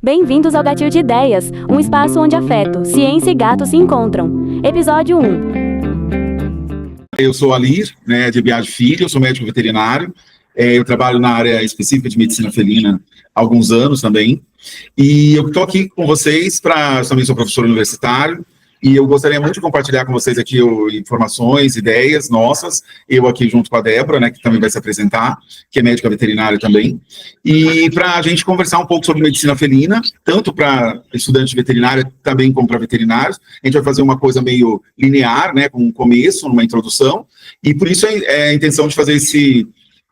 Bem-vindos ao Gatil de Ideias, um espaço onde afeto, ciência e gato se encontram. Episódio 1. Eu sou Alir, de Biagi Filho, eu sou médico veterinário, eu trabalho na área específica de medicina felina há alguns anos também, e eu estou aqui com vocês, também sou professor universitário, e eu gostaria muito de compartilhar com vocês aqui informações, ideias nossas, eu aqui junto com a Débora, que também vai se apresentar, que é médica veterinária também, e para a gente conversar um pouco sobre medicina felina, tanto para estudantes de veterinária também como para veterinários. A gente vai fazer uma coisa meio linear, com um começo, uma introdução, e por isso é a intenção de fazer esse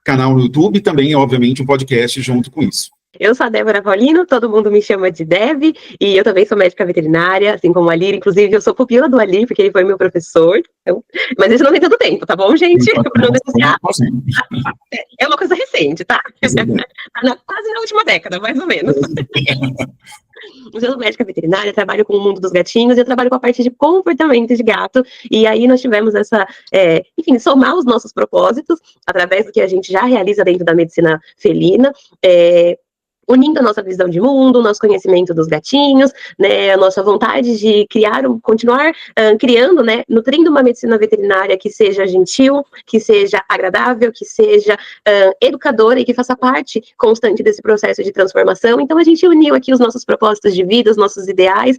canal no YouTube e também, obviamente, um podcast junto com isso. Eu sou a Débora Paulino, todo mundo me chama de Deb, e eu também sou médica veterinária, assim como o Alir. Inclusive eu sou pupila do Alir, porque ele foi meu professor, então... mas isso não tem tanto tempo, tá bom, gente? Pra não denunciar. É uma coisa recente, tá? Quase na última década, mais ou menos. Eu sou médica veterinária, trabalho com o mundo dos gatinhos, e eu trabalho com a parte de comportamento de gato, e aí nós tivemos somar os nossos propósitos, através do que a gente já realiza dentro da medicina felina, unindo a nossa visão de mundo, o nosso conhecimento dos gatinhos, a nossa vontade de continuar criando, nutrindo uma medicina veterinária que seja gentil, que seja agradável, que seja educadora e que faça parte constante desse processo de transformação. Então a gente uniu aqui os nossos propósitos de vida, os nossos ideais,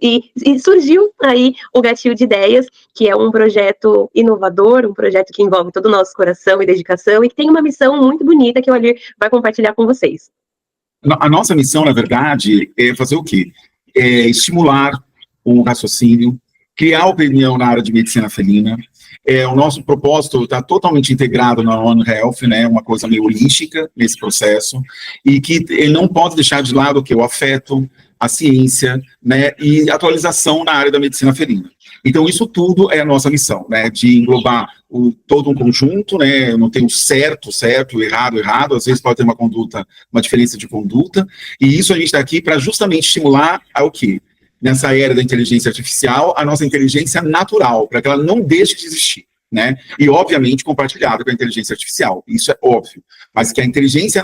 e surgiu aí o Gatil de Ideias, que é um projeto inovador, um projeto que envolve todo o nosso coração e dedicação e que tem uma missão muito bonita que o Alir vai compartilhar com vocês. A nossa missão, na verdade, é fazer o quê? É estimular o raciocínio, criar opinião na área de medicina felina. O nosso propósito está totalmente integrado na One Health, uma coisa meio holística nesse processo, e que ele não pode deixar de lado o afeto, a ciência, e atualização na área da medicina felina. Então, isso tudo é a nossa missão, de englobar todo um conjunto, não tem o certo, errado, às vezes pode ter uma diferença de conduta, e isso a gente está aqui para justamente estimular ao quê? Nessa era da inteligência artificial, a nossa inteligência natural, para que ela não deixe de existir. E, obviamente, compartilhada com a inteligência artificial, isso é óbvio, mas que a inteligência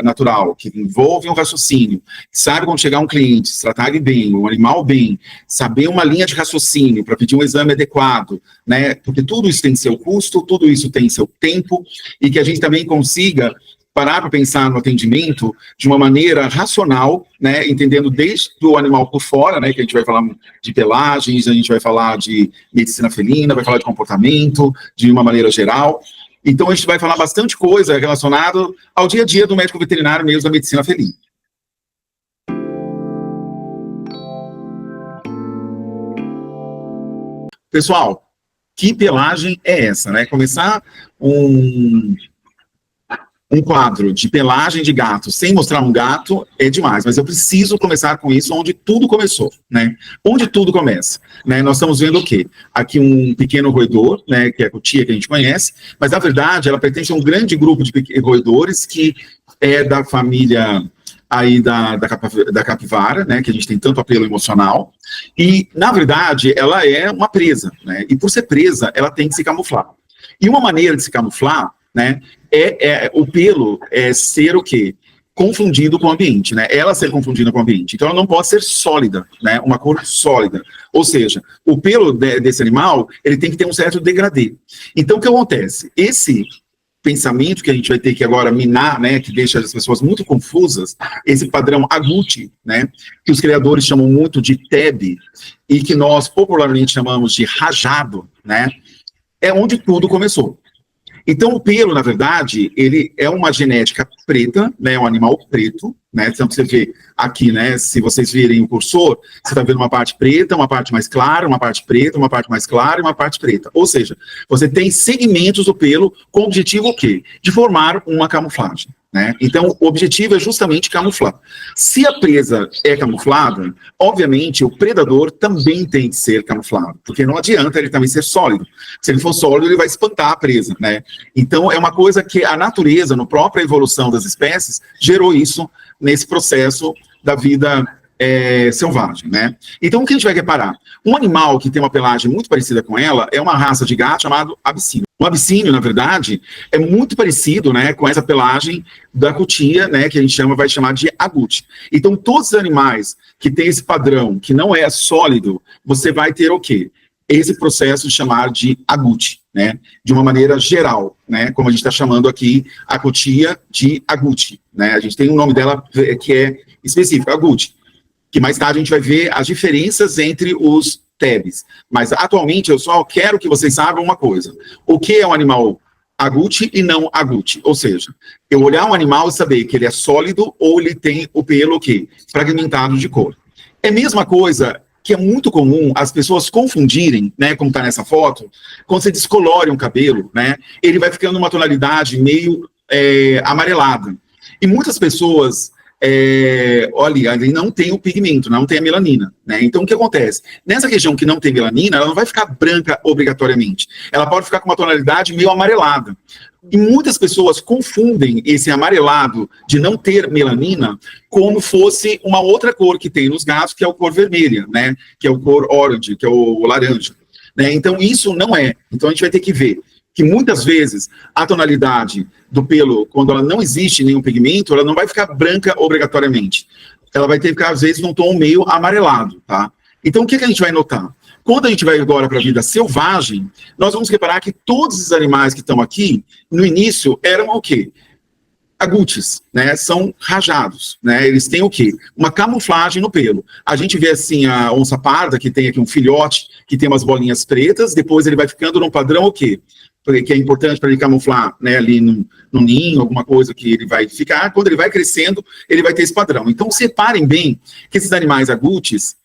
natural, que envolve um raciocínio, que sabe quando chegar um cliente, se tratar ele bem, um animal bem, saber uma linha de raciocínio para pedir um exame adequado, porque tudo isso tem seu custo, tudo isso tem seu tempo, e que a gente também consiga parar para pensar no atendimento de uma maneira racional, entendendo desde o animal por fora, que a gente vai falar de pelagens, a gente vai falar de medicina felina, vai falar de comportamento, de uma maneira geral. Então, a gente vai falar bastante coisa relacionada ao dia a dia do médico veterinário mesmo da medicina felina. Pessoal, que pelagem é essa, Começar um quadro de pelagem de gato sem mostrar um gato é demais, mas eu preciso começar com isso onde tudo começou, Onde tudo começa, Nós estamos vendo o quê? Aqui um pequeno roedor, que é a cutia que a gente conhece, mas na verdade ela pertence a um grande grupo de roedores que é da família aí da capivara, que a gente tem tanto apelo emocional, e na verdade ela é uma presa, e por ser presa ela tem que se camuflar. E uma maneira de se camuflar o pelo ser o quê? Confundido com o ambiente, Ela ser confundida com o ambiente. Então, ela não pode ser sólida, uma cor sólida. Ou seja, o pelo desse animal, ele tem que ter um certo degradê. Então, o que acontece? Esse pensamento que a gente vai ter que agora minar, que deixa as pessoas muito confusas, esse padrão agouti, que os criadores chamam muito de TEB, e que nós popularmente chamamos de rajado, é onde tudo começou. Então, o pelo, na verdade, ele é uma genética preta, é um animal preto, Então, você vê aqui, se vocês virem o cursor, você está vendo uma parte preta, uma parte mais clara, uma parte preta, uma parte mais clara e uma parte preta. Ou seja, você tem segmentos do pelo com o objetivo o quê? De formar uma camuflagem. Então, o objetivo é justamente camuflar. Se a presa é camuflada, obviamente, o predador também tem que ser camuflado, porque não adianta ele também ser sólido. Se ele for sólido, ele vai espantar a presa, Então, é uma coisa que a natureza, na própria evolução das espécies, gerou isso nesse processo da vida selvagem, né? Então, o que a gente vai reparar? Um animal que tem uma pelagem muito parecida com ela é uma raça de gato chamado abissínio. O abissínio, na verdade, é muito parecido, né, com essa pelagem da cutia, né, que a gente vai chamar de agute. Então, todos os animais que têm esse padrão, que não é sólido, você vai ter o quê? Esse processo de chamar de agute, né, de uma maneira geral, né, como a gente está chamando aqui a cutia de agute, né, a gente tem um nome dela que é específico, agute, que mais tarde a gente vai ver as diferenças entre os TEBs. Mas, atualmente, eu só quero que vocês saibam uma coisa. O que é um animal agute e não agute? Ou seja, eu olhar um animal e saber que ele é sólido ou ele tem o pelo o quê? Fragmentado de cor. É a mesma coisa que é muito comum as pessoas confundirem, né, como está nessa foto, quando você descolore um cabelo, né, ele vai ficando uma tonalidade meio amarelada. E muitas pessoas... olha, ele não tem o pigmento, não tem a melanina, né? Então, o que acontece? Nessa região que não tem melanina, ela não vai ficar branca obrigatoriamente. Ela pode ficar com uma tonalidade meio amarelada. E muitas pessoas confundem esse amarelado de não ter melanina como fosse uma outra cor que tem nos gatos, que é a cor vermelha, né? Que é o cor orange, que é o laranja, né? Então, isso não é. Então, a gente vai ter que ver que muitas vezes a tonalidade do pelo, quando ela não existe nenhum pigmento, ela não vai ficar branca obrigatoriamente. Ela vai ter que ficar, às vezes, num tom meio amarelado, tá? Então, o que a gente vai notar? Quando a gente vai agora para a vida selvagem, nós vamos reparar que todos os animais que estão aqui, no início, eram o quê? Agutes, né? São rajados, né? Eles têm o quê? Uma camuflagem no pelo. A gente vê, assim, a onça parda, que tem aqui um filhote, que tem umas bolinhas pretas, depois ele vai ficando num padrão o quê? Que é importante para ele camuflar, né, ali no ninho, alguma coisa que ele vai ficar. Quando ele vai crescendo, ele vai ter esse padrão. Então, separem bem que esses animais agutes,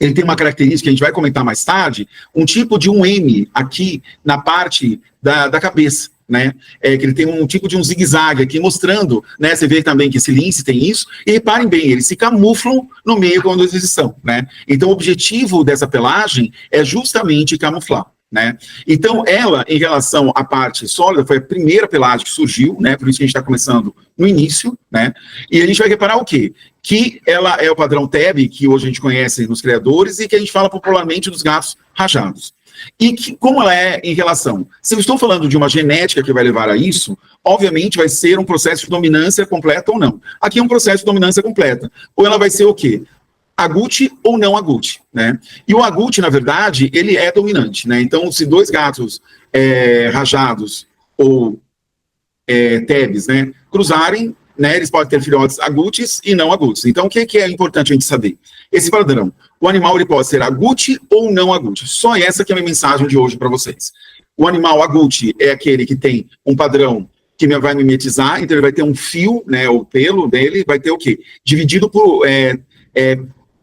ele tem uma característica que a gente vai comentar mais tarde, um tipo de um M aqui na parte da cabeça, né, que ele tem um tipo de um zigue-zague aqui mostrando, né, você vê também que esse lince tem isso, e reparem bem, eles se camuflam no meio quando eles estão, né. Então, o objetivo dessa pelagem é justamente camuflar. Né? Então, ela, em relação à parte sólida, foi a primeira pelagem que surgiu, né? Por isso que a gente está começando no início, né? E a gente vai reparar o quê? Que ela é o padrão TEB, que hoje a gente conhece nos criadores, e que a gente fala popularmente dos gatos rajados. E que, como ela é em relação... Se eu estou falando de uma genética que vai levar a isso, obviamente vai ser um processo de dominância completa ou não. Aqui é um processo de dominância completa. Ou ela vai ser o quê? Agute ou não agute, né? E o agute, na verdade, ele é dominante, né? Então, se dois gatos rajados ou TEBs, né, cruzarem, né, eles podem ter filhotes agutes e não agutes. Então, o que é importante a gente saber? Esse padrão, o animal ele pode ser agute ou não agute. Só essa que é a minha mensagem de hoje para vocês. O animal agute é aquele que tem um padrão que vai mimetizar, então ele vai ter um fio, né, o pelo dele vai ter o quê? Dividido por...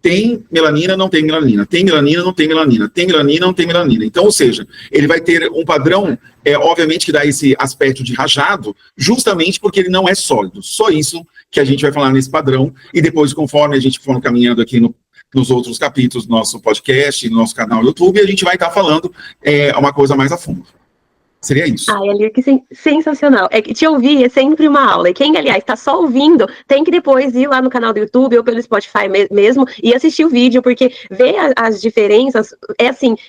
tem melanina, não tem melanina. Tem melanina, não tem melanina. Tem melanina, não tem melanina. Então, ou seja, ele vai ter um padrão, obviamente, que dá esse aspecto de rajado, justamente porque ele não é sólido. Só isso que a gente vai falar nesse padrão. E depois, conforme a gente for caminhando aqui nos outros capítulos do nosso podcast, no nosso canal no YouTube, a gente vai estar falando uma coisa mais a fundo. Seria isso. Ai, Alir, que sensacional. É que te ouvir é sempre uma aula. E quem, aliás, está só ouvindo, tem que depois ir lá no canal do YouTube ou pelo Spotify mesmo e assistir o vídeo, porque ver as diferenças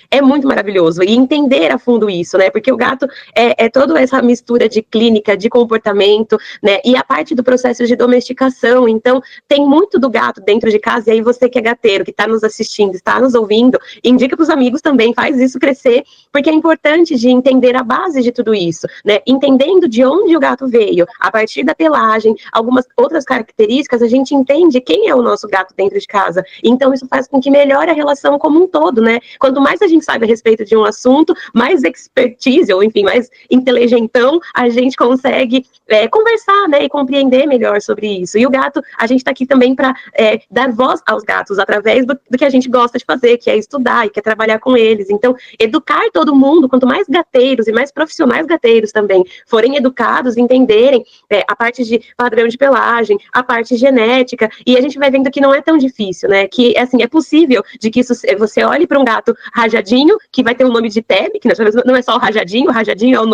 é muito maravilhoso. E entender a fundo isso, né? Porque o gato é toda essa mistura de clínica, de comportamento, né? E a parte do processo de domesticação. Então, tem muito do gato dentro de casa. E aí você que é gateiro, que está nos assistindo, está nos ouvindo, indica para os amigos também, faz isso crescer, porque é importante de entender a base de tudo isso, né? Entendendo de onde o gato veio, a partir da pelagem, algumas outras características, a gente entende quem é o nosso gato dentro de casa. Então, isso faz com que melhore a relação como um todo, né? Quanto mais a gente sabe a respeito de um assunto, mais expertise, ou enfim, mais inteligentão, a gente consegue conversar, né? E compreender melhor sobre isso. E o gato, a gente tá aqui também para dar voz aos gatos, através do que a gente gosta de fazer, que é estudar e que é trabalhar com eles. Então, educar todo mundo, quanto mais gateiros e mais profissionais gateiros também forem educados, entenderem a parte de padrão de pelagem, a parte genética, e a gente vai vendo que não é tão difícil, né? Que, assim, é possível de que você olhe para um gato rajadinho, que vai ter um nome de TEB, que não é só o rajadinho é um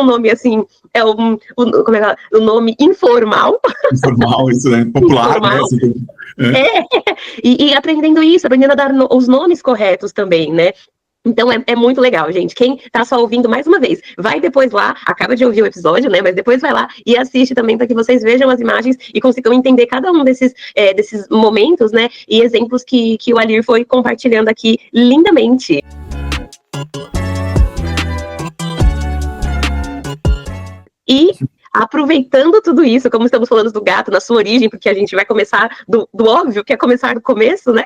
nome assim, como é que o nome informal. Informal, isso é popular, informal. Né? Assim, e aprendendo isso, aprendendo a dar os nomes corretos também, né? Então é muito legal, gente. Quem tá só ouvindo, mais uma vez, vai depois lá, acaba de ouvir o episódio, né? Mas depois vai lá e assiste também para que vocês vejam as imagens e consigam entender cada um desses momentos, né? E exemplos que o Alir foi compartilhando aqui lindamente. E aproveitando tudo isso, como estamos falando do gato na sua origem, porque a gente vai começar do óbvio, que é começar do começo, né?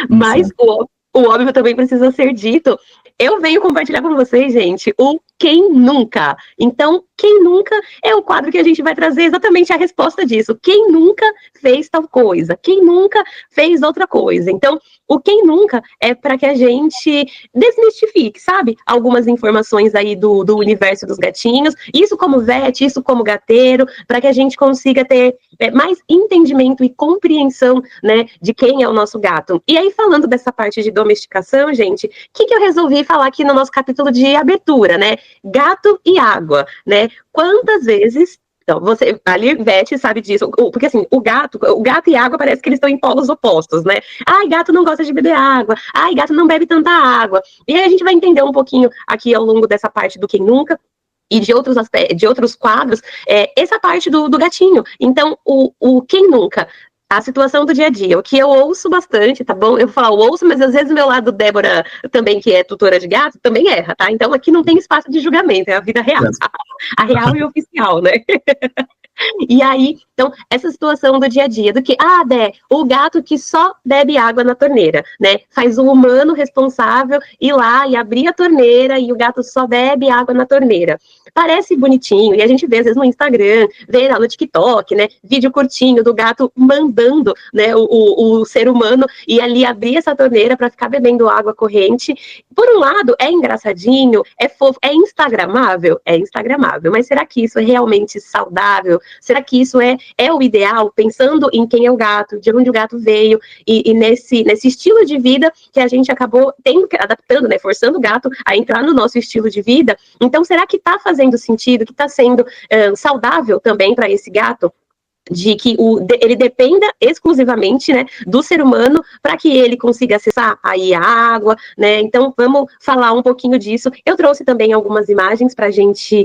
Mas o óbvio também precisa ser dito. Eu venho compartilhar com vocês, gente, o Quem Nunca. Então, Quem Nunca é o quadro que a gente vai trazer exatamente a resposta disso. Quem nunca fez tal coisa? Quem nunca fez outra coisa? Então, o Quem Nunca é para que a gente desmistifique, sabe? Algumas informações aí do universo dos gatinhos. Isso como vet, isso como gateiro, para que a gente consiga ter mais entendimento e compreensão, né, de quem é o nosso gato. E aí, falando dessa parte de domesticação, gente, o que eu resolvi falar aqui no nosso capítulo de abertura, né? Gato e água, né? Quantas vezes... Então, você, ali, Vete, sabe disso, porque assim, o gato e a água parece que eles estão em polos opostos, né? Ai, gato não gosta de beber água, ai, gato não bebe tanta água. E aí a gente vai entender um pouquinho aqui ao longo dessa parte do Quem Nunca, e de outros quadros, essa parte do gatinho. Então, o Quem Nunca, a situação do dia a dia, o que eu ouço bastante, tá bom? Eu vou falar, eu ouço, mas às vezes o meu lado, Débora, também, que é tutora de gato, também erra, tá? Então aqui não tem espaço de julgamento, é a vida real, a real e oficial, né? E aí, então, essa situação do dia a dia, do que, Dé, o gato que só bebe água na torneira, né? Faz o humano responsável ir lá e abrir a torneira e o gato só bebe água na torneira. Parece bonitinho, e a gente vê às vezes no Instagram, vê lá no TikTok, né? Vídeo curtinho do gato mandando, né, o ser humano ir ali abrir essa torneira para ficar bebendo água corrente. Por um lado, é engraçadinho, é fofo, é instagramável, mas será que isso é realmente saudável? Será que isso é o ideal, pensando em quem é o gato, de onde o gato veio, e nesse estilo de vida que a gente acabou adaptando, né, forçando o gato a entrar no nosso estilo de vida? Então, será que está fazendo sentido, que está sendo saudável também para esse gato? De que ele dependa exclusivamente, né, do ser humano para que ele consiga acessar aí a água, né? Então vamos falar um pouquinho disso. Eu trouxe também algumas imagens para gente,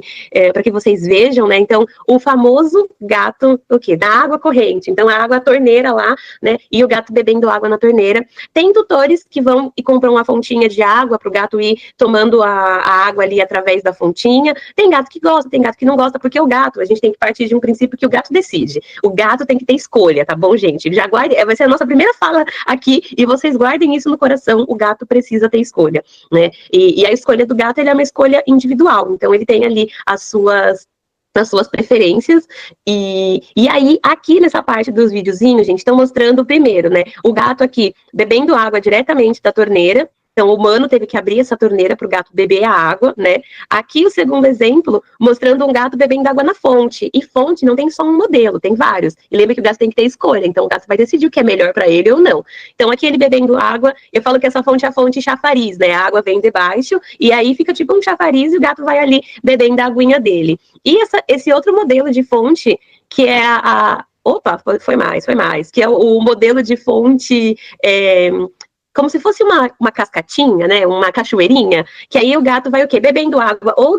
para que vocês vejam, né? Então o famoso gato, o quê? Da água corrente. Então a água torneira lá, né? E o gato bebendo água na torneira. Tem tutores que vão e compram uma fontinha de água para o gato ir tomando a água ali através da fontinha. Tem gato que gosta, tem gato que não gosta, porque o gato, a gente tem que partir de um princípio que o gato decide. O gato tem que ter escolha, tá bom, gente? Já guarde, vai ser a nossa primeira fala aqui, e vocês guardem isso no coração, o gato precisa ter escolha, né? E a escolha do gato, ele é uma escolha individual, então ele tem ali as suas preferências, e aí, aqui nessa parte dos videozinhos, gente, estão mostrando primeiro, né, o gato aqui bebendo água diretamente da torneira. Então, o humano teve que abrir essa torneira para o gato beber a água, né? Aqui o segundo exemplo, mostrando um gato bebendo água na fonte. E fonte não tem só um modelo, tem vários. E lembra que o gato tem que ter escolha, então o gato vai decidir o que é melhor para ele ou não. Então, aqui ele bebendo água, eu falo que essa fonte é a fonte chafariz, né? A água vem debaixo, e aí fica tipo um chafariz e o gato vai ali bebendo a aguinha dele. E esse outro modelo de fonte, que é Opa, foi mais. Que é o modelo de fonte... como se fosse uma cascatinha, né, uma cachoeirinha, que aí o gato vai o quê? Bebendo água ou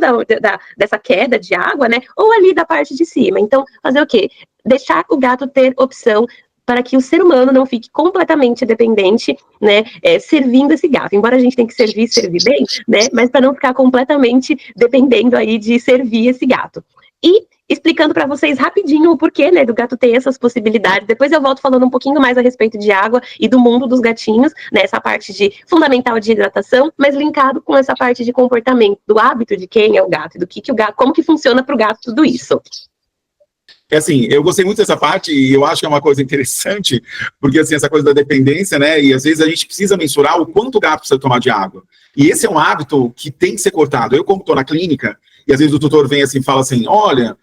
dessa queda de água, né, ou ali da parte de cima. Então, fazer o quê? Deixar o gato ter opção para que o ser humano não fique completamente dependente, né, servindo esse gato. Embora a gente tenha que servir bem, né, mas para não ficar completamente dependendo aí de servir esse gato. E explicando para vocês rapidinho o porquê, né, do gato ter essas possibilidades. Depois eu volto falando um pouquinho mais a respeito de água e do mundo dos gatinhos, né, essa parte de fundamental de hidratação, mas linkado com essa parte de comportamento, do hábito de quem é o gato, do que o gato, como que funciona para o gato tudo isso. É assim, eu gostei muito dessa parte e eu acho que é uma coisa interessante, porque assim, essa coisa da dependência, né, e às vezes a gente precisa mensurar o quanto o gato precisa tomar de água. E esse é um hábito que tem que ser cortado. Eu, como estou na clínica, e às vezes o tutor vem assim e fala assim, olha,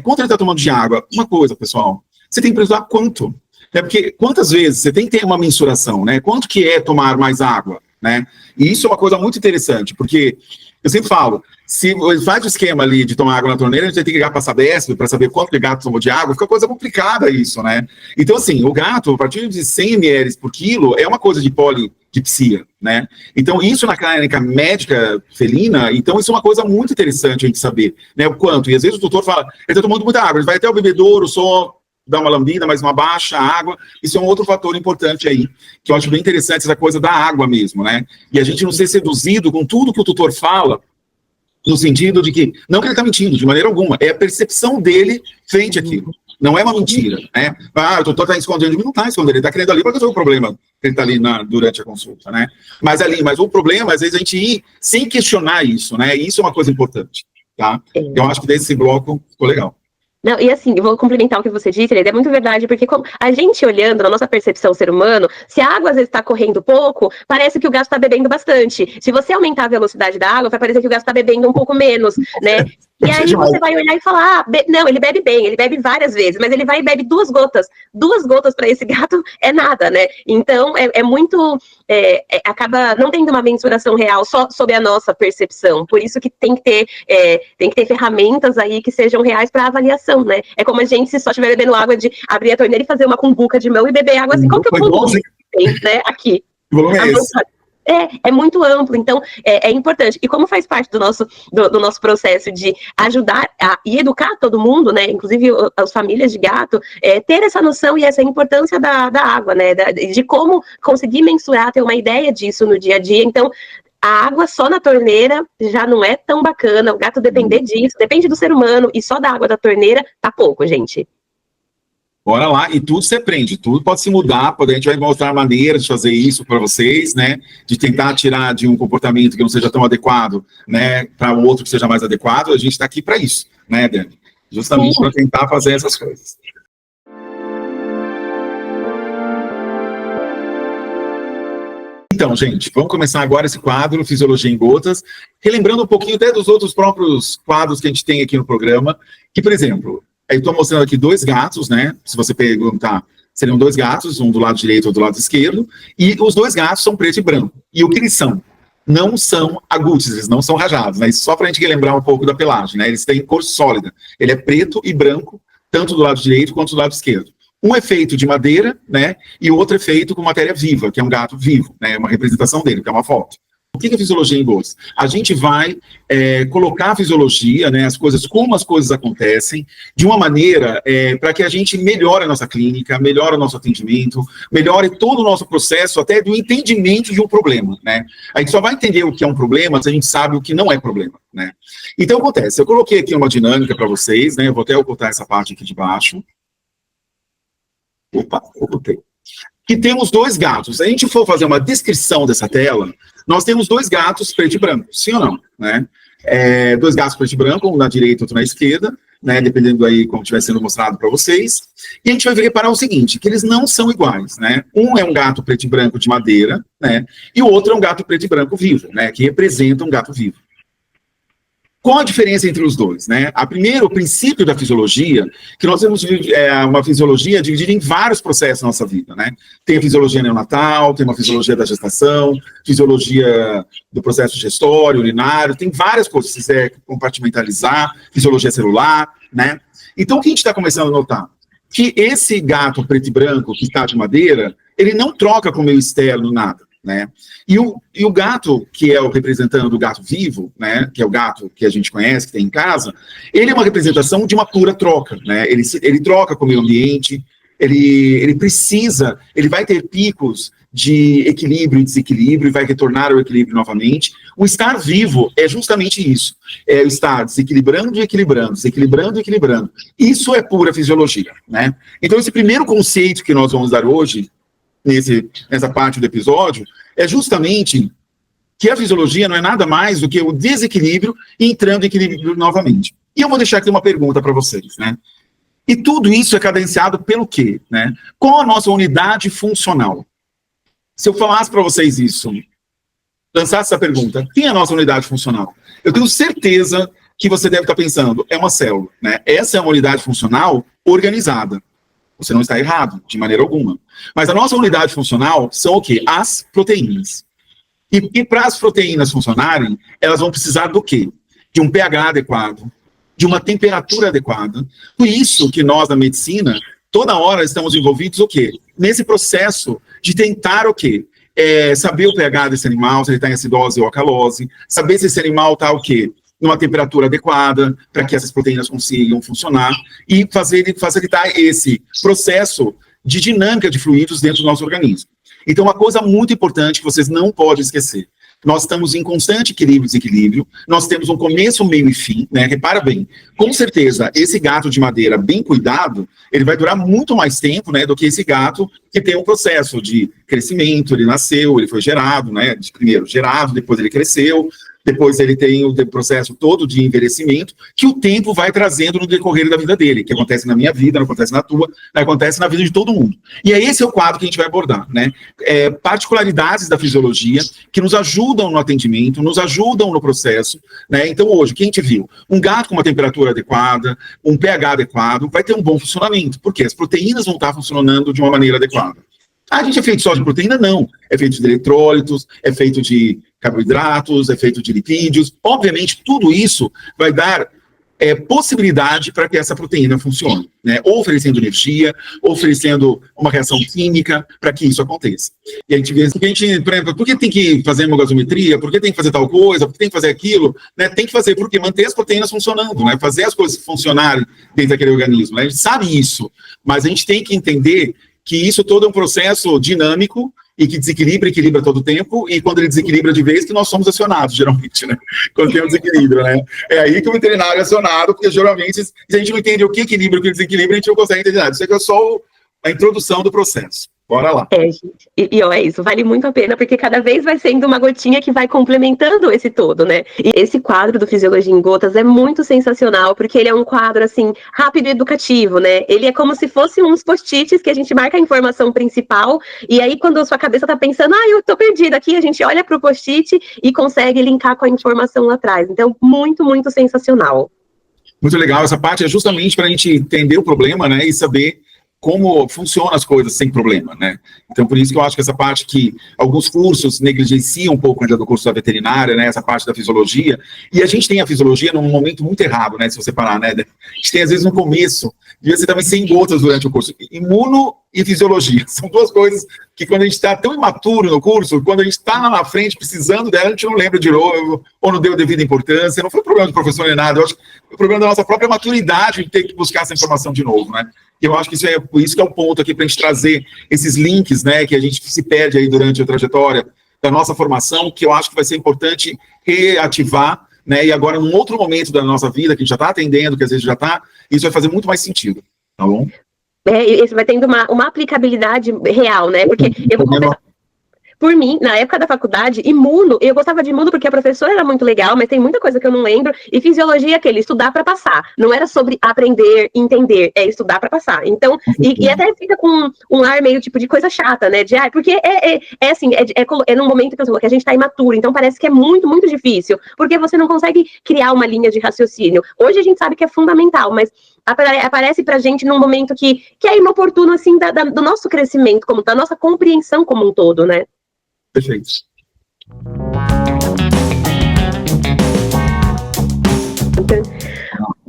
quanto ele está tomando de água? Uma coisa, pessoal, você tem que perguntar quanto. Porque quantas vezes você tem que ter uma mensuração, né? Quanto que é tomar mais água, né? E isso é uma coisa muito interessante, porque eu sempre falo, se faz o esquema ali de tomar água na torneira, a gente tem que ligar para a Sabesp para saber quanto o gato tomou de água, fica coisa complicada isso, né? Então, assim, o gato, a partir de 100 ml por quilo, é uma coisa de polidipsia, né? Então, isso na clínica médica felina, então isso é uma coisa muito interessante a gente saber, né? O quanto. E às vezes o tutor fala, ele está tomando muita água, ele vai até o bebedouro, só dá uma lambida, mas uma baixa água, isso é um outro fator importante aí, que eu acho bem interessante, essa coisa da água mesmo, né? E a gente não ser seduzido com tudo que o tutor fala, no sentido de que, não que ele está mentindo, de maneira alguma, é a percepção dele frente àquilo. Não é uma mentira, né? Ah, o doutor está escondendo de mim, não está escondendo, ele está querendo ali para resolver o problema que ele está ali durante a consulta, né? Mas o problema, às vezes, a gente ir sem questionar isso, né? E isso é uma coisa importante, tá? Eu acho que desse bloco ficou legal. Não, e assim, eu vou complementar o que você disse, é muito verdade, porque como a gente olhando na nossa percepção ser humano, se a água às vezes está correndo pouco, parece que o gato está bebendo bastante. Se você aumentar a velocidade da água, vai parecer que o gato está bebendo um pouco menos, né? E aí você vai olhar e falar, não, ele bebe bem, ele bebe várias vezes, mas ele vai e bebe 2 gotas. 2 gotas para esse gato é nada, né? Então, acaba não tendo uma mensuração real só sob a nossa percepção. Por isso que tem que ter ferramentas aí que sejam reais para avaliação, né? É como a gente, se só estiver bebendo água, de abrir a torneira e fazer uma cumbuca de mão e beber água assim, qual que é o volume que tem, né? Aqui. O volume é esse. É muito amplo, então é importante. E como faz parte do nosso processo de ajudar e educar todo mundo, né, inclusive as famílias de gato, ter essa noção e essa importância da água, né, de como conseguir mensurar, ter uma ideia disso no dia a dia. Então, a água só na torneira já não é tão bacana, o gato depender disso, depende do ser humano, e só da água da torneira tá pouco, gente. Bora lá, e tudo se aprende, tudo pode se mudar, a gente vai mostrar maneiras de fazer isso para vocês, né, de tentar tirar de um comportamento que não seja tão adequado, né, para o outro que seja mais adequado, a gente está aqui para isso, né, Dani? Justamente para tentar fazer essas coisas. Então, gente, vamos começar agora esse quadro, Fisiologia em Gotas, relembrando um pouquinho até dos outros próprios quadros que a gente tem aqui no programa, que, por exemplo, eu estou mostrando aqui 2 gatos, né? Se você perguntar, seriam 2 gatos, um do lado direito e outro do lado esquerdo, e os 2 gatos são preto e branco. E o que eles são? Não são agutes, eles não são rajados, né? Só para a gente relembrar um pouco da pelagem, né? Eles têm cor sólida. Ele é preto e branco, tanto do lado direito quanto do lado esquerdo. Um é feito de madeira, né? E o outro é feito com matéria viva, que é um gato vivo, né? Uma representação dele, que é uma foto. O que é fisiologia em gotas? A gente vai colocar a fisiologia, né, as coisas, como as coisas acontecem, de uma maneira para que a gente melhore a nossa clínica, melhore o nosso atendimento, melhore todo o nosso processo, até do entendimento de um problema, né? A gente só vai entender o que é um problema se a gente sabe o que não é problema, né? Então, acontece, eu coloquei aqui uma dinâmica para vocês, né? Eu vou até ocultar essa parte aqui de baixo. Opa, ocultei. Que temos 2 gatos. Se a gente for fazer uma descrição dessa tela, nós temos 2 gatos preto e branco, sim ou não? Né? 2 gatos preto e branco, um na direita e outro na esquerda, né? Dependendo aí como estiver sendo mostrado para vocês. E a gente vai reparar o seguinte, que eles não são iguais, né? Um é um gato preto e branco de madeira, né? E o outro é um gato preto e branco vivo, né? Que representa um gato vivo. Qual a diferença entre os dois, né? O princípio da fisiologia, que nós temos uma fisiologia dividida em vários processos na nossa vida, né? Tem a fisiologia neonatal, tem uma fisiologia da gestação, fisiologia do processo gestório, urinário, tem várias coisas, se quiser compartimentalizar, fisiologia celular, né? Então, o que a gente está começando a notar? Que esse gato preto e branco, que está de madeira, ele não troca com o meio externo nada. Né? E o gato, que é o representante do gato vivo, né, que é o gato que a gente conhece, que tem em casa, ele é uma representação de uma pura troca, né? Ele troca com o meio ambiente, ele vai ter picos de equilíbrio e desequilíbrio, e vai retornar ao equilíbrio novamente. O estar vivo é justamente isso, é o estar desequilibrando e equilibrando, desequilibrando e equilibrando. Isso é pura fisiologia, né? Então, esse primeiro conceito que nós vamos dar hoje, nessa parte do episódio, é justamente que a fisiologia não é nada mais do que o desequilíbrio entrando em equilíbrio novamente. E eu vou deixar aqui uma pergunta para vocês, né? E tudo isso é cadenciado pelo quê? Né? Qual a nossa unidade funcional? Se eu falasse para vocês isso, lançasse essa pergunta, quem é a nossa unidade funcional? Eu tenho certeza que você deve estar pensando, é uma célula, né? Essa é uma unidade funcional organizada. Você não está errado, de maneira alguma. Mas a nossa unidade funcional são o quê? As proteínas. E para as proteínas funcionarem, elas vão precisar do quê? De um pH adequado, de uma temperatura adequada. Por isso que nós, na medicina, toda hora estamos envolvidos o quê? Nesse processo de tentar o quê? Saber o pH desse animal, se ele está em acidose ou alcalose, saber se esse animal está o quê? Numa temperatura adequada, para que essas proteínas consigam funcionar, e facilitar esse processo de dinâmica de fluidos dentro do nosso organismo. Então, uma coisa muito importante que vocês não podem esquecer, nós estamos em constante equilíbrio e desequilíbrio, nós temos um começo, meio e fim, né? Repara bem, com certeza, esse gato de madeira bem cuidado, ele vai durar muito mais tempo, né, do que esse gato que tem um processo de crescimento, ele nasceu, ele foi gerado, né, primeiro gerado, depois ele cresceu, depois ele tem o processo todo de envelhecimento, que o tempo vai trazendo no decorrer da vida dele, que acontece na minha vida, não acontece na tua, não acontece na vida de todo mundo. E esse é o quadro que a gente vai abordar, né? Particularidades da fisiologia que nos ajudam no atendimento, nos ajudam no processo, né? Então hoje, o que a gente viu? Um gato com uma temperatura adequada, um pH adequado, vai ter um bom funcionamento, porque as proteínas vão estar funcionando de uma maneira adequada. A gente é feito só de proteína? Não. É feito de eletrólitos, é feito de carboidratos, é feito de lipídios. Obviamente, tudo isso vai dar possibilidade para que essa proteína funcione, né? Oferecendo energia, oferecendo uma reação química para que isso aconteça. E a gente vê, por exemplo, por que tem que fazer hemogasometria? Por que tem que fazer tal coisa? Por que tem que fazer aquilo? Né? Tem que fazer porque manter as proteínas funcionando, né? Fazer as coisas funcionarem dentro daquele organismo, né? A gente sabe isso, mas a gente tem que entender que isso todo é um processo dinâmico e que desequilibra, equilibra todo o tempo, e quando ele desequilibra de vez, que nós somos acionados, geralmente, né? Quando tem um desequilíbrio, né? É aí que o veterinário é acionado, porque geralmente, se a gente não entende o que equilibra e o que desequilibra, a gente não consegue entender nada. Isso aqui é só a introdução do processo. Bora lá. Gente, é isso, vale muito a pena, porque cada vez vai sendo uma gotinha que vai complementando esse todo, né? E esse quadro do Fisiologia em Gotas é muito sensacional, porque ele é um quadro, assim, rápido e educativo, né? Ele é como se fosse uns post-its que a gente marca a informação principal, e aí quando a sua cabeça tá pensando, eu tô perdida aqui, a gente olha pro post-it e consegue linkar com a informação lá atrás. Então, muito, muito sensacional. Muito legal, essa parte é justamente para a gente entender o problema, né, e saber como funcionam as coisas sem problema, né? Então, por isso que eu acho que essa parte que alguns cursos negligenciam um pouco ainda do curso da veterinária, né? Essa parte da fisiologia, e a gente tem a fisiologia num momento muito errado, né? Se você parar, né? A gente tem, às vezes, no começo, devia ser também 100 gotas durante o curso. Imuno e fisiologia. São duas coisas que, quando a gente está tão imaturo no curso, quando a gente está lá na frente precisando dela, a gente não lembra de novo, ou não deu devida importância. Não foi problema do professor nem nada, eu acho que foi o problema da nossa própria maturidade de ter que buscar essa informação de novo, né? E eu acho que isso que é o ponto aqui para a gente trazer esses links, né, que a gente se perde aí durante a trajetória da nossa formação, que eu acho que vai ser importante reativar, né, e agora num outro momento da nossa vida, que a gente já está atendendo, que às vezes já está, isso vai fazer muito mais sentido, tá bom? Isso vai tendo uma aplicabilidade real, né, porque eu vou confessar. Por mim, na época da faculdade, imuno, eu gostava de imuno porque a professora era muito legal, mas tem muita coisa que eu não lembro, e fisiologia é aquele, estudar para passar. Não era sobre aprender, entender, é estudar para passar. Então, e até fica com um ar meio tipo de coisa chata, né? Porque assim, num momento que a gente tá imaturo, então parece que é muito, muito difícil, porque você não consegue criar uma linha de raciocínio. Hoje a gente sabe que é fundamental, mas aparece pra gente num momento que é inoportuno, assim, do nosso crescimento, da nossa compreensão como um todo, né? Perfeito.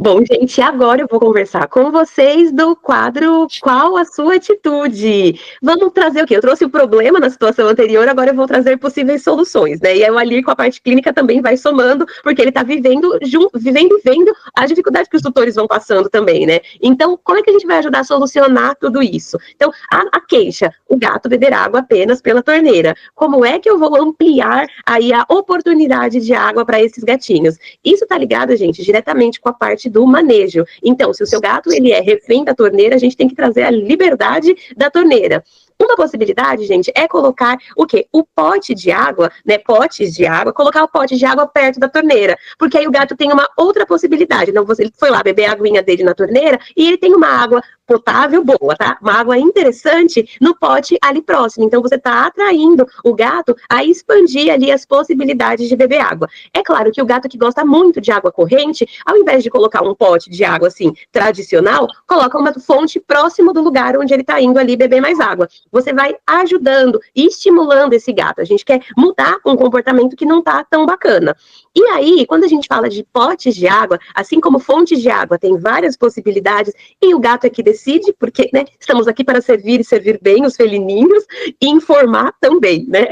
Bom, gente, agora eu vou conversar com vocês do quadro Qual a Sua Atitude? Vamos trazer o quê? Eu trouxe o problema na situação anterior, agora eu vou trazer possíveis soluções, né? E aí o Alir com a parte clínica também vai somando, porque ele está vivendo e vendo as dificuldades que os tutores vão passando também, né? Então, como é que a gente vai ajudar a solucionar tudo isso? Então, a queixa, o gato beber água apenas pela torneira. Como é que eu vou ampliar aí a oportunidade de água para esses gatinhos? Isso tá ligado, gente, diretamente com a parte do manejo. Então, se o seu gato ele é refém da torneira, a gente tem que trazer a liberdade da torneira. Uma possibilidade, gente, é colocar o quê? O pote de água, né? Potes de água, colocar o pote de água perto da torneira, porque aí o gato tem uma outra possibilidade. Então, ele foi lá beber a aguinha dele na torneira e ele tem uma água potável boa, tá? Uma água interessante no pote ali próximo. Então, você está atraindo o gato a expandir ali as possibilidades de beber água. É claro que o gato que gosta muito de água corrente, ao invés de colocar um pote de água assim tradicional, coloca uma fonte próximo do lugar onde ele está indo ali beber mais água. Você vai ajudando e estimulando esse gato. A gente quer mudar um comportamento que não está tão bacana. E aí, quando a gente fala de potes de água, assim como fontes de água, tem várias possibilidades, e o gato é que decide, porque, né, estamos aqui para servir e servir bem os felininhos, e informar também, né?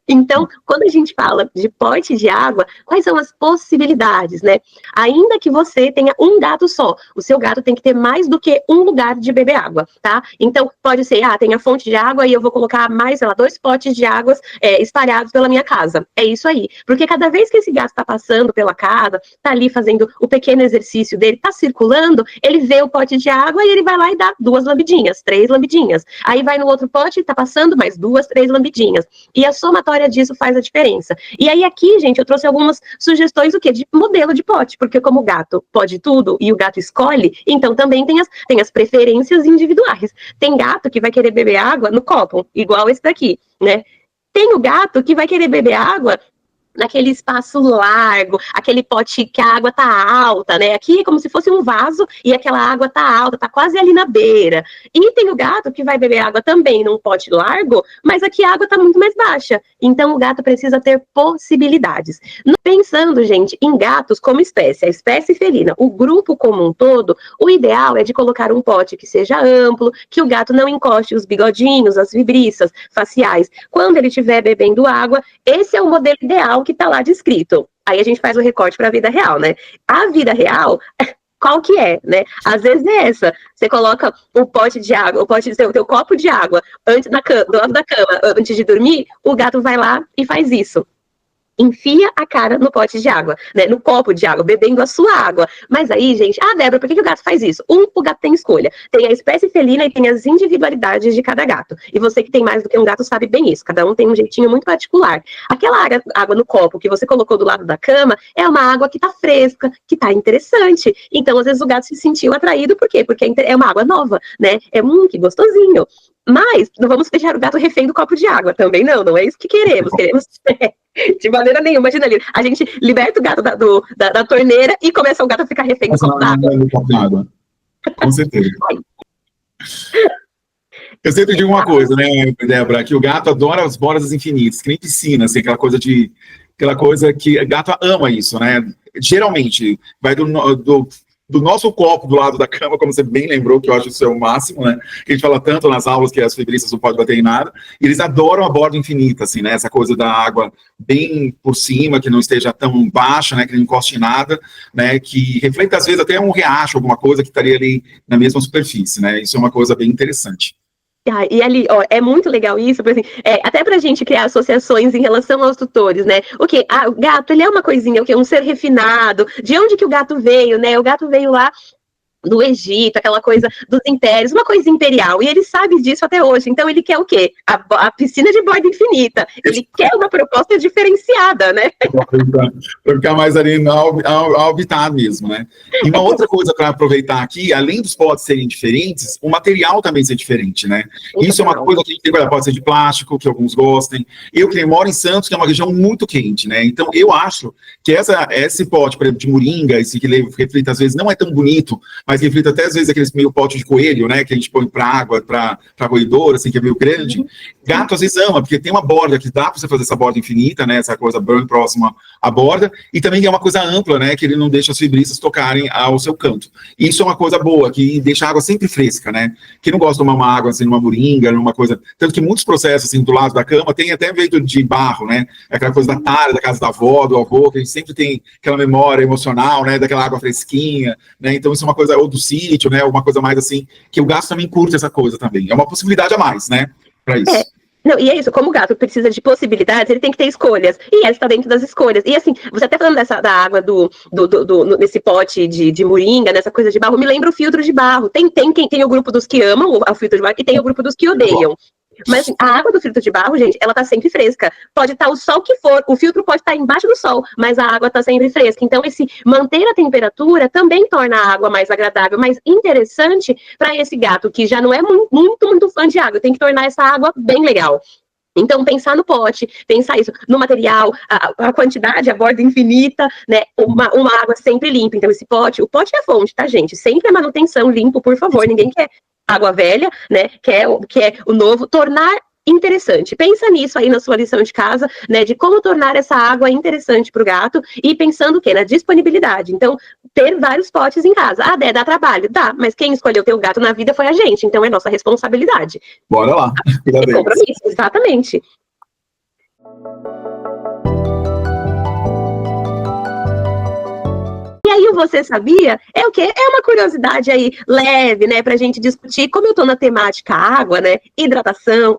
Então, quando a gente fala de pote de água, quais são as possibilidades, né? Ainda que você tenha um gato só, o seu gato tem que ter mais do que um lugar de beber água, tá? Então, pode ser, tem a fonte de água e eu vou colocar mais, sei lá, 2 potes de águas espalhados pela minha casa. É isso aí. Porque cada vez que esse gato está passando pela casa, está ali fazendo o pequeno exercício dele, está circulando, ele vê o pote de água e ele vai lá e dá 2 lambidinhas, 3 lambidinhas. Aí vai no outro pote, está passando mais 2, 3 lambidinhas. E a somatória disso faz a diferença. E aí aqui, gente, eu trouxe algumas sugestões o quê? De modelo de pote, porque como o gato pode tudo e o gato escolhe, então também tem as preferências individuais. Tem gato que vai querer beber água no copo, igual esse daqui, né? Tem o gato que vai querer beber água naquele espaço largo, aquele pote que a água tá alta, né? Aqui é como se fosse um vaso e aquela água tá alta, tá quase ali na beira. E tem o gato que vai beber água também num pote largo, mas aqui a água tá muito mais baixa. Então o gato precisa ter possibilidades. Pensando, gente, em gatos como espécie, a espécie felina, o grupo como um todo, o ideal é de colocar um pote que seja amplo, que o gato não encoste os bigodinhos, as vibriças faciais. Quando ele estiver bebendo água, esse é o modelo ideal que está lá descrito. Aí a gente faz o recorte para a vida real, né? A vida real, qual que é, né? Às vezes é essa. Você coloca o pote de água, o pote do teu copo de água antes do lado da cama, antes de dormir, o gato vai lá e faz isso. Enfia a cara no pote de água, né, no copo de água, bebendo a sua água. Mas aí, gente, Débora, por que o gato faz isso? O gato tem escolha. Tem a espécie felina e tem as individualidades de cada gato. E você que tem mais do que um gato sabe bem isso. Cada um tem um jeitinho muito particular. Aquela água no copo que você colocou do lado da cama é uma água que tá fresca, que tá interessante. Então, às vezes, o gato se sentiu atraído. Por quê? Porque é uma água nova, né? Que gostosinho. Mas não vamos deixar o gato refém do copo de água também, não é isso que queremos. Queremos de maneira nenhuma. Imagina ali, a gente liberta o gato da torneira e começa o gato a ficar refém do copo d'água. Com certeza. Eu sempre digo uma coisa, né, Débora, que o gato adora as bordas infinitas, que nem piscina, assim, aquela coisa que o gato ama isso, né? Geralmente, vai do nosso copo do lado da cama, como você bem lembrou, que eu acho isso é o máximo, né? Que a gente fala tanto nas aulas que as febristas não podem bater em nada. E eles adoram a borda infinita, assim, né? Essa coisa da água bem por cima, que não esteja tão baixa, né? Que não encoste em nada, né? Que reflita, às vezes, até um riacho, alguma coisa que estaria ali na mesma superfície, né? Isso é uma coisa bem interessante. E ali, é muito legal isso, porque, assim, até pra gente criar associações em relação aos tutores, né? O gato, ele é uma coisinha, um ser refinado. De onde que o gato veio, né? O gato veio lá do Egito, aquela coisa dos impérios, uma coisa imperial, e ele sabe disso até hoje. Então ele quer o quê? A piscina de borda infinita. Ele quer uma proposta diferenciada, né? Para ficar mais ali ao habitat mesmo, né? E uma outra coisa para aproveitar aqui, além dos potes serem diferentes, o material também ser diferente, né? Isso é uma coisa que a gente tem, pode ser de plástico, que alguns gostem. Eu que moro em Santos, que é uma região muito quente, né? Então eu acho que esse pote, por exemplo, de moringa, esse que reflita às vezes não é tão bonito, mas reflita até às vezes aqueles meio pote de coelho, né, que a gente põe para água, para roedor, assim, que é meio grande. Gato às vezes ama, porque tem uma borda que dá para você fazer essa borda infinita, né, essa coisa bem próxima à borda, e também é uma coisa ampla, né, que ele não deixa as fibristas tocarem ao seu canto. Isso é uma coisa boa, que deixa a água sempre fresca, né, que não gosta de tomar uma água, assim, numa moringa, numa coisa, tanto que muitos processos, assim, do lado da cama, tem até feito de barro, né, aquela coisa da tara, da casa da avó, do avô, que a gente sempre tem aquela memória emocional, né, daquela água fresquinha, né, então isso é uma coisa, ou do sítio, né, alguma coisa mais assim, que o gato também curte essa coisa também. É uma possibilidade a mais, né, para isso. Não, e é isso, como o gato precisa de possibilidades, ele tem que ter escolhas, e ela está dentro das escolhas. E assim, você até falando da água nesse pote de moringa, nessa coisa de barro, me lembra o filtro de barro. Tem o grupo dos que amam o filtro de barro e tem o grupo dos que odeiam. Mas assim, a água do filtro de barro, gente, ela tá sempre fresca. Pode estar o sol que for, o filtro pode estar embaixo do sol, mas a água tá sempre fresca. Então, esse manter a temperatura também torna a água mais agradável, mais interessante para esse gato que já não é muito fã de água. Tem que tornar essa água bem legal. Então, pensar no pote, pensar isso no material, a quantidade, a borda infinita, né? Uma água sempre limpa. Então, o pote é a fonte, tá, gente? Sempre a manutenção, limpo, por favor. Ninguém quer água velha, né? Quer o novo. Tornar interessante. Pensa nisso aí na sua lição de casa, né? De como tornar essa água interessante para o gato e pensando o quê? Na disponibilidade. Então, ter vários potes em casa. Ah, dá trabalho? Dá, mas quem escolheu ter o gato na vida foi a gente, então é nossa responsabilidade. Bora lá. É compromisso, exatamente. E aí, Você Sabia? É o quê? É uma curiosidade aí leve, né, pra gente discutir. Como eu tô na temática água, né, hidratação,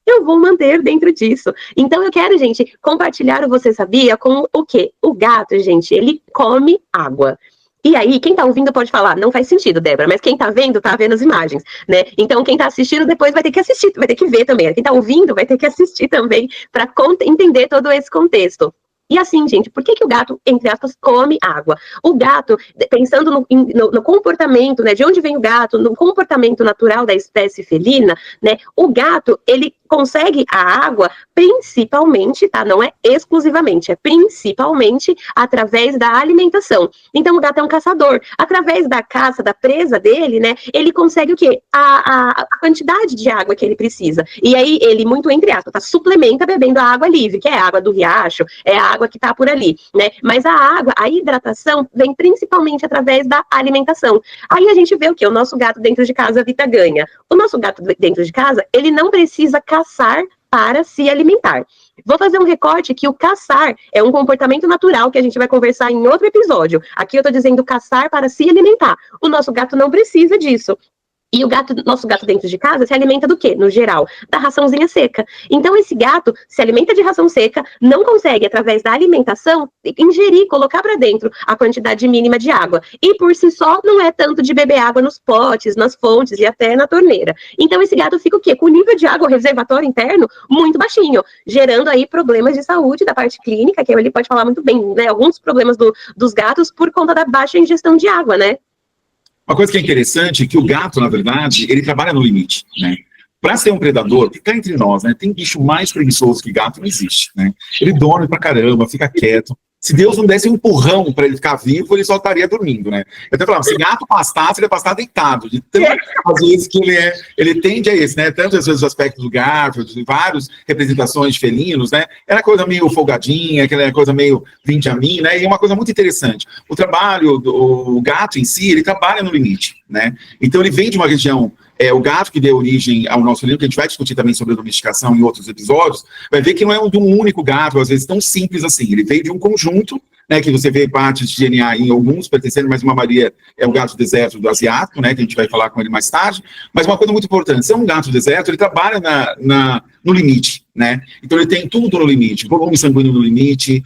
eu vou manter dentro disso. Então, eu quero, gente, compartilhar o Você Sabia com o quê? O gato, gente, ele come água. E aí, quem tá ouvindo pode falar, não faz sentido, Débora, mas quem tá vendo as imagens, né? Então, quem tá assistindo depois vai ter que assistir, vai ter que ver também. Quem tá ouvindo vai ter que assistir também para entender todo esse contexto. E assim, gente, por que o gato, entre aspas, come água? O gato, pensando no comportamento, né, de onde vem o gato, no comportamento natural da espécie felina, né, o gato, ele consegue a água principalmente, tá? Não é exclusivamente, é principalmente através da alimentação. Então, o gato é um caçador. Através da caça, da presa dele, né, ele consegue o quê? A quantidade de água que ele precisa. E aí, ele, muito entre aspas, tá, suplementa bebendo a água livre, que é a água do riacho, é a água que tá por ali, né? Mas a água, a hidratação, vem principalmente através da alimentação. Aí a gente vê o quê? O nosso gato dentro de casa, a Vita ganha. O nosso gato dentro de casa, ele não precisa caçar para se alimentar. Vou fazer um recorte que o caçar é um comportamento natural que a gente vai conversar em outro episódio. Aqui eu tô dizendo caçar para se alimentar. O nosso gato não precisa disso. E nosso gato dentro de casa se alimenta do quê? No geral, da raçãozinha seca. Então, esse gato se alimenta de ração seca, não consegue, através da alimentação, ingerir, colocar para dentro a quantidade mínima de água. E, por si só, não é tanto de beber água nos potes, nas fontes e até na torneira. Então, esse gato fica o quê? Com o nível de água, o reservatório interno, muito baixinho, gerando aí problemas de saúde da parte clínica, que ele pode falar muito bem, né? Alguns problemas dos gatos por conta da baixa ingestão de água, né? Uma coisa que é interessante é que o gato, na verdade, ele trabalha no limite, né? Para ser um predador, fica entre nós, né? Tem bicho mais preguiçoso que gato, não existe, né? Ele dorme pra caramba, fica quieto. Se Deus não desse um empurrão para ele ficar vivo, ele só estaria dormindo, né? Eu até falava, se gato pastasse, ele ia pastar deitado, de tantas vezes que ele tende a esse, né? Tantas vezes os aspectos do gato, de várias representações de felinos, né? Era coisa meio folgadinha, aquela coisa meio vinde a mim, né? E uma coisa muito interessante, o trabalho, o gato em si, ele trabalha no limite, né? Então ele vem de uma região, o gato que deu origem ao nosso livro, que a gente vai discutir também sobre a domesticação em outros episódios, vai ver que não é de um único gato, às vezes tão simples assim, ele veio de um conjunto, né, que você vê partes de DNA em alguns pertencendo, mas uma maioria é o gato deserto do asiático, né, que a gente vai falar com ele mais tarde, mas uma coisa muito importante, ser um gato deserto, ele trabalha no limite, né, então ele tem tudo no limite, volume sanguíneo no limite,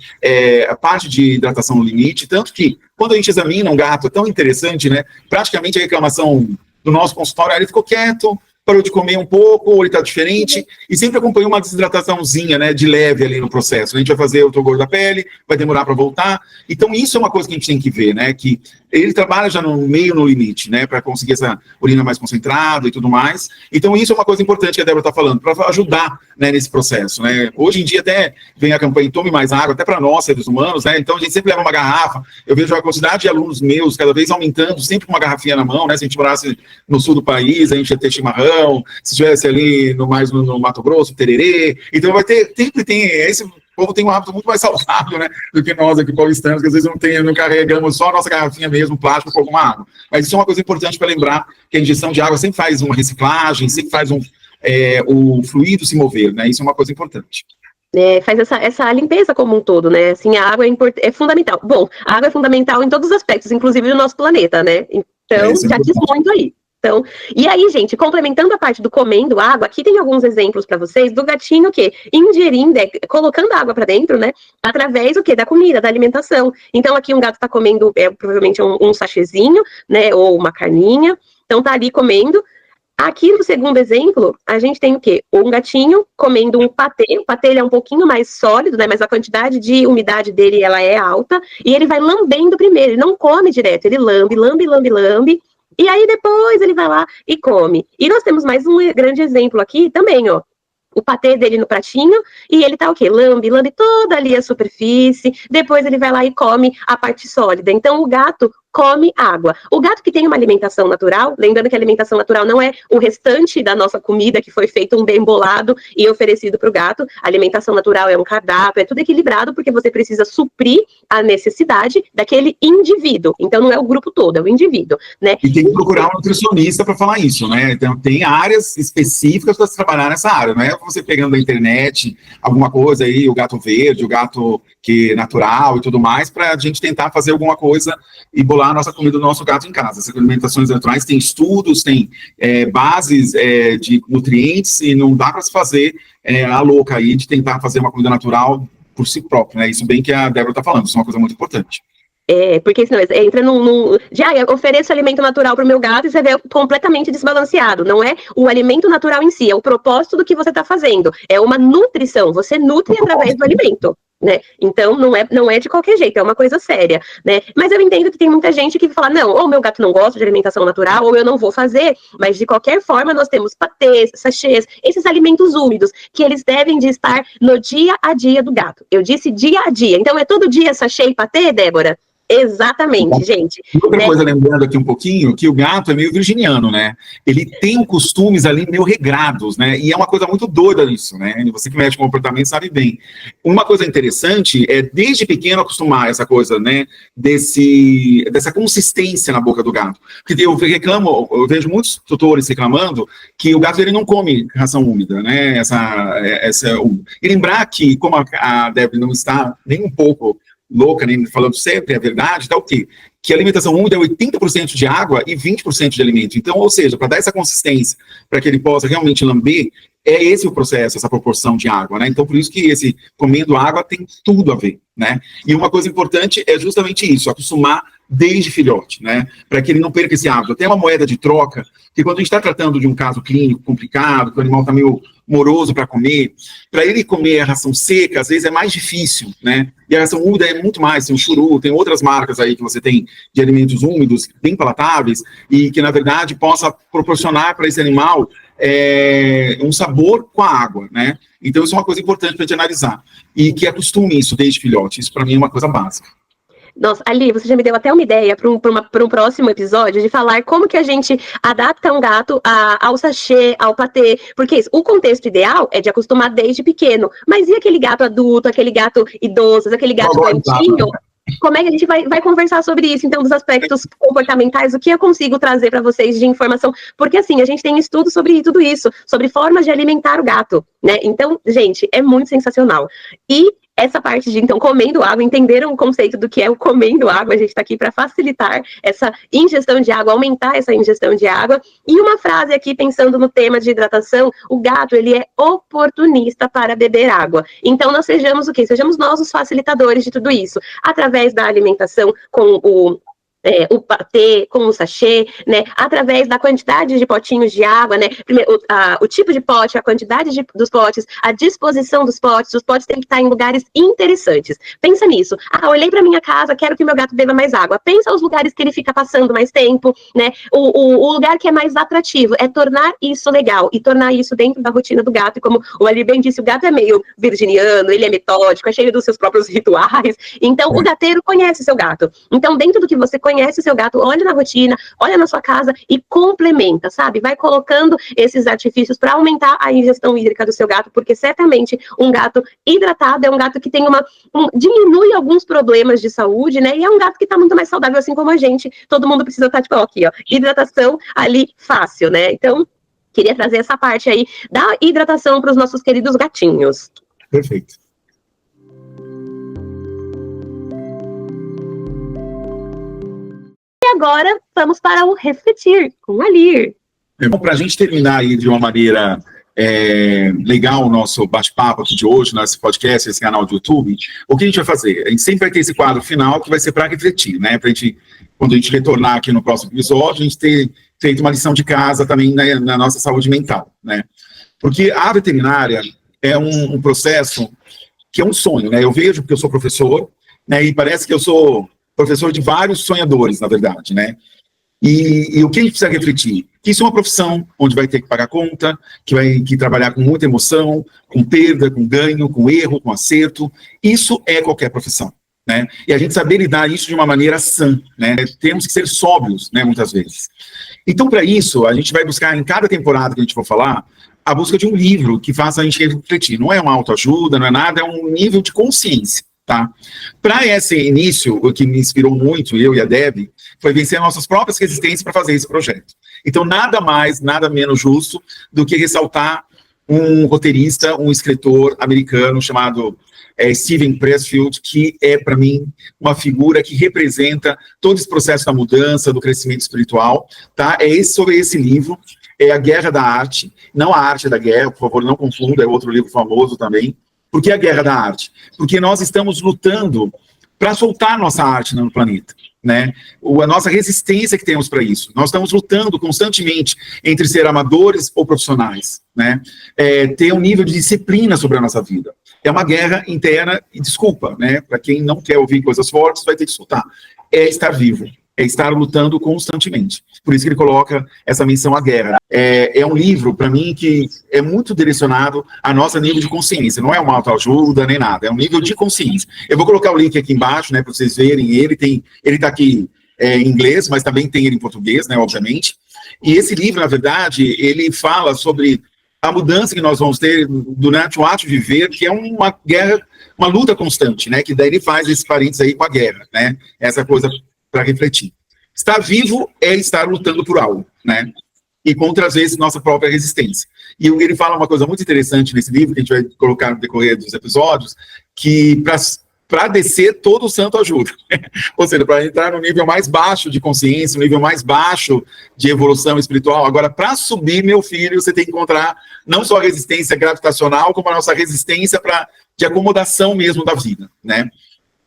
a parte de hidratação no limite, tanto que quando a gente examina um gato, é tão interessante, né, praticamente a reclamação do nosso consultório, ele ficou quieto, parou de comer um pouco, ou ele está diferente, e sempre acompanhou uma desidrataçãozinha, né, de leve ali no processo. A gente vai fazer o torgor da pele, vai demorar para voltar. Então, isso é uma coisa que a gente tem que ver, né, que ele trabalha já no limite, né, para conseguir essa urina mais concentrada e tudo mais. Então, isso é uma coisa importante que a Débora está falando, para ajudar, né, nesse processo, né. Hoje em dia, até vem a campanha Tome Mais Água, até para nós, seres humanos, né, então a gente sempre leva uma garrafa. Eu vejo a quantidade de alunos meus cada vez aumentando, sempre com uma garrafinha na mão, né, se a gente morasse no sul do país, a gente ia ter chimarrão, se estivesse ali mais no Mato Grosso, tererê, então sempre tem, esse povo tem um hábito muito mais saudável, né, do que nós aqui paulistanos, que às vezes não carregamos só a nossa garrafinha mesmo, plástico com alguma água. Mas isso é uma coisa importante para lembrar, que a injeção de água sempre faz uma reciclagem, sempre faz o fluido se mover, né, isso é uma coisa importante. Faz essa limpeza como um todo, né? Assim, a água é fundamental. Bom, a água é fundamental em todos os aspectos, inclusive no nosso planeta, né? Então, já diz muito aí. Então, e aí, gente, complementando a parte do comendo água, aqui tem alguns exemplos para vocês do gatinho que ingerindo, colocando água para dentro, né? Através do quê? Da comida, da alimentação. Então, aqui um gato está comendo provavelmente um sachêzinho, né? Ou uma carninha. Então, tá ali comendo. Aqui no segundo exemplo, a gente tem o quê? Um gatinho comendo um patê. O patê ele é um pouquinho mais sólido, né? Mas a quantidade de umidade dele ela é alta. E ele vai lambendo primeiro. Ele não come direto. Ele lambe, lambe, lambe, lambe. E aí depois ele vai lá e come. E nós temos mais um grande exemplo aqui também, ó. O patê dele no pratinho, e ele tá o quê? Lambe toda ali a superfície, depois ele vai lá e come a parte sólida. Então, o gato come água. O gato que tem uma alimentação natural, lembrando que a alimentação natural não é o restante da nossa comida que foi feito um bem bolado e oferecido para o gato. A alimentação natural é um cardápio, é tudo equilibrado, porque você precisa suprir a necessidade daquele indivíduo. Então, não é o grupo todo, é o indivíduo, né? E tem que procurar um nutricionista para falar isso, né? Então, tem áreas específicas para se trabalhar nessa área, não é você pegando da internet alguma coisa aí, o gato verde, o gato que é natural e tudo mais, para a gente tentar fazer alguma coisa e bolar a nossa comida do nosso gato em casa. Essas alimentações naturais tem estudos, tem bases de nutrientes, e não dá para se fazer a louca aí de tentar fazer uma comida natural por si próprio, né? Isso bem que a Débora está falando, isso é uma coisa muito importante. Porque senão entra eu ofereço alimento natural para o meu gato e você vê completamente desbalanceado. Não é o alimento natural em si, é o propósito do que você está fazendo. É uma nutrição, você nutre através do alimento. Né? Então, não é de qualquer jeito, é uma coisa séria, né? Mas eu entendo que tem muita gente que fala, não, ou meu gato não gosta de alimentação natural, ou eu não vou fazer, mas de qualquer forma nós temos patês, sachês, esses alimentos úmidos, que eles devem de estar no dia a dia do gato. Eu disse dia a dia, então é todo dia sachê e patê, Débora? Exatamente, gente. Outra coisa, lembrando aqui um pouquinho, que o gato é meio virginiano, né? Ele tem costumes ali meio regrados, né? E é uma coisa muito doida isso, né? Você que mexe com o comportamento sabe bem. Uma coisa interessante é, desde pequeno, acostumar essa coisa, né? Dessa consistência na boca do gato. Porque eu vejo muitos tutores reclamando que o gato ele não come ração úmida, né? E lembrar que, como a Débora não está nem um pouco louca, nem falando sempre a verdade, tá o quê? Que a alimentação úmida é 80% de água e 20% de alimento. Então, ou seja, para dar essa consistência, para que ele possa realmente lamber, é esse o processo, essa proporção de água, né? Então, por isso que esse comendo água tem tudo a ver, né? E uma coisa importante é justamente isso, acostumar desde filhote, né? Para que ele não perca esse hábito. Tem uma moeda de troca, que quando a gente está tratando de um caso clínico complicado, que o animal está meio moroso para comer, para ele comer a ração seca, às vezes é mais difícil, né? E a ração úmida é muito mais, tem o churu, tem outras marcas aí que você tem de alimentos úmidos, bem palatáveis, e que, na verdade, possa proporcionar para esse animal um sabor com a água, né? Então, isso é uma coisa importante para a gente analisar. E que acostume isso desde filhote. Isso, para mim, é uma coisa básica. Nossa, Ali, você já me deu até uma ideia para um próximo episódio de falar como que a gente adapta um gato ao sachê, ao patê, porque o contexto ideal é de acostumar desde pequeno, mas e aquele gato adulto, aquele gato idoso, aquele gato doentinho? Como é que a gente vai conversar sobre isso, então, dos aspectos comportamentais, o que eu consigo trazer para vocês de informação? Porque, assim, a gente tem estudo sobre tudo isso, sobre formas de alimentar o gato, né? Então, gente, é muito sensacional. E essa parte de, então, comendo água, entenderam o conceito do que é o comendo água, a gente está aqui para facilitar essa ingestão de água, aumentar essa ingestão de água. E uma frase aqui, pensando no tema de hidratação, o gato, ele é oportunista para beber água. Então, nós sejamos o quê? Sejamos nós os facilitadores de tudo isso, através da alimentação com o patê, com o sachê, né, através da quantidade de potinhos de água, né, o tipo de pote, a quantidade dos potes, a disposição dos potes, os potes têm que estar em lugares interessantes. Pensa nisso. Olhei para minha casa, quero que meu gato beba mais água. Pensa os lugares que ele fica passando mais tempo, né, o lugar que é mais atrativo, é tornar isso legal, e tornar isso dentro da rotina do gato, e como o Ali bem disse, o gato é meio virginiano, ele é metódico, é cheio dos seus próprios rituais, então o gateiro conhece seu gato. Então, dentro do que você conhece o seu gato, olha na rotina, olha na sua casa e complementa, sabe? Vai colocando esses artifícios para aumentar a ingestão hídrica do seu gato, porque certamente um gato hidratado é um gato que tem diminui alguns problemas de saúde, né? E é um gato que está muito mais saudável, assim como a gente. Todo mundo precisa estar, tipo, aqui, ó, hidratação ali fácil, né? Então, queria trazer essa parte aí da hidratação para os nossos queridos gatinhos. Perfeito. E agora, vamos para o refletir com a Lir. Bom, para a gente terminar aí de uma maneira legal o nosso bate-papo aqui de hoje, nesse podcast, esse canal do YouTube, o que a gente vai fazer? A gente sempre vai ter esse quadro final que vai ser para refletir, né? Para a gente, quando a gente retornar aqui no próximo episódio, a gente ter feito uma lição de casa também na nossa saúde mental, né? Porque a veterinária é um processo que é um sonho, né? Eu vejo porque eu sou professor, né? E parece que eu sou professor de vários sonhadores, na verdade, né? E o que a gente precisa refletir? Que isso é uma profissão onde vai ter que pagar conta, que vai que trabalhar com muita emoção, com perda, com ganho, com erro, com acerto. Isso é qualquer profissão, né? E a gente saber lidar isso de uma maneira sã, né? Temos que ser sóbrios, né, muitas vezes. Então, para isso, a gente vai buscar em cada temporada que a gente for falar, a busca de um livro que faça a gente refletir. Não é uma autoajuda, não é nada, é um nível de consciência, tá? Para esse início, o que me inspirou muito, eu e a Deb, foi vencer nossas próprias resistências para fazer esse projeto. Então, nada mais, nada menos justo do que ressaltar um roteirista, um escritor americano chamado Steven Pressfield, que é, para mim, uma figura que representa todo esse processo da mudança, do crescimento espiritual, tá? Sobre esse livro, é A Guerra da Arte, não A Arte da Guerra, por favor, não confunda, é outro livro famoso também. Por que a Guerra da Arte? Porque nós estamos lutando para soltar a nossa arte no planeta, né? A nossa resistência que temos para isso. Nós estamos lutando constantemente entre ser amadores ou profissionais, né? Ter um nível de disciplina sobre a nossa vida. É uma guerra interna, e desculpa, né? Para quem não quer ouvir coisas fortes, vai ter que escutar. É estar vivo, é estar lutando constantemente. Por isso que ele coloca essa menção à guerra. É um livro, para mim, que é muito direcionado a nosso nível de consciência. Não é uma autoajuda nem nada, é um nível de consciência. Eu vou colocar o link aqui embaixo, né, para vocês verem. Ele está aqui em inglês, mas também tem ele em português, né, obviamente. E esse livro, na verdade, ele fala sobre a mudança que nós vamos ter durante o ato de viver, que é uma guerra, uma luta constante, né, que daí ele faz esses parênteses aí com a guerra, né, essa coisa para refletir. Estar vivo é estar lutando por algo, né? E contra, às vezes, nossa própria resistência. E ele fala uma coisa muito interessante nesse livro, que a gente vai colocar no decorrer dos episódios, que para descer, todo santo ajuda. Ou seja, para entrar no nível mais baixo de consciência, no nível mais baixo de evolução espiritual. Agora, para subir, meu filho, você tem que encontrar não só a resistência gravitacional, como a nossa resistência de acomodação mesmo da vida, né?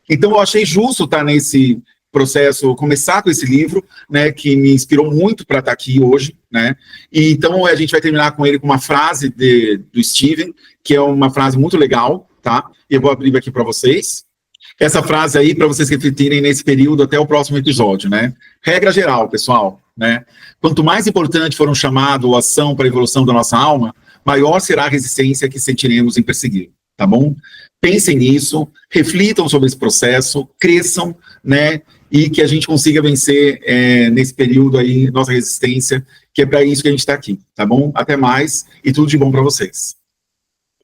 Então, eu achei justo estar nesse processo, começar com esse livro, né, que me inspirou muito para estar aqui hoje, né, e então a gente vai terminar com ele com uma frase do Steven, que é uma frase muito legal, tá, eu vou abrir aqui para vocês, essa frase aí para vocês refletirem nesse período até o próximo episódio, né, regra geral, pessoal, né, quanto mais importante for um chamado ou ação para a evolução da nossa alma, maior será a resistência que sentiremos em persegui-lo, tá bom? Pensem nisso, reflitam sobre esse processo, cresçam, né, e que a gente consiga vencer nesse período aí, nossa resistência, que é para isso que a gente está aqui, tá bom? Até mais e tudo de bom para vocês.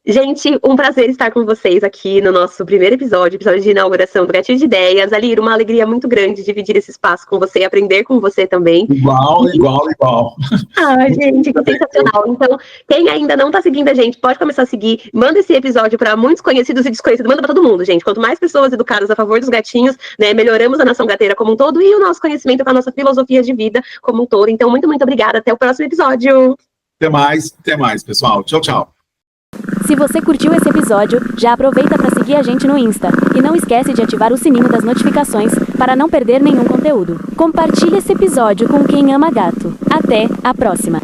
Gente, um prazer estar com vocês aqui no nosso primeiro episódio de inauguração do Gatilho de Ideias. Alir, uma alegria muito grande dividir esse espaço com você e aprender com você também. Igual. Ah, gente, que sensacional. Então, quem ainda não está seguindo a gente, pode começar a seguir. Manda esse episódio para muitos conhecidos e desconhecidos. Manda para todo mundo, gente. Quanto mais pessoas educadas a favor dos gatinhos, né, melhoramos a nação gateira como um todo e o nosso conhecimento com a nossa filosofia de vida como um todo. Então, muito, muito obrigada. Até o próximo episódio. Até mais, pessoal. Tchau. Se você curtiu esse episódio, já aproveita para seguir a gente no Insta. E não esquece de ativar o sininho das notificações para não perder nenhum conteúdo. Compartilhe esse episódio com quem ama gato. Até a próxima!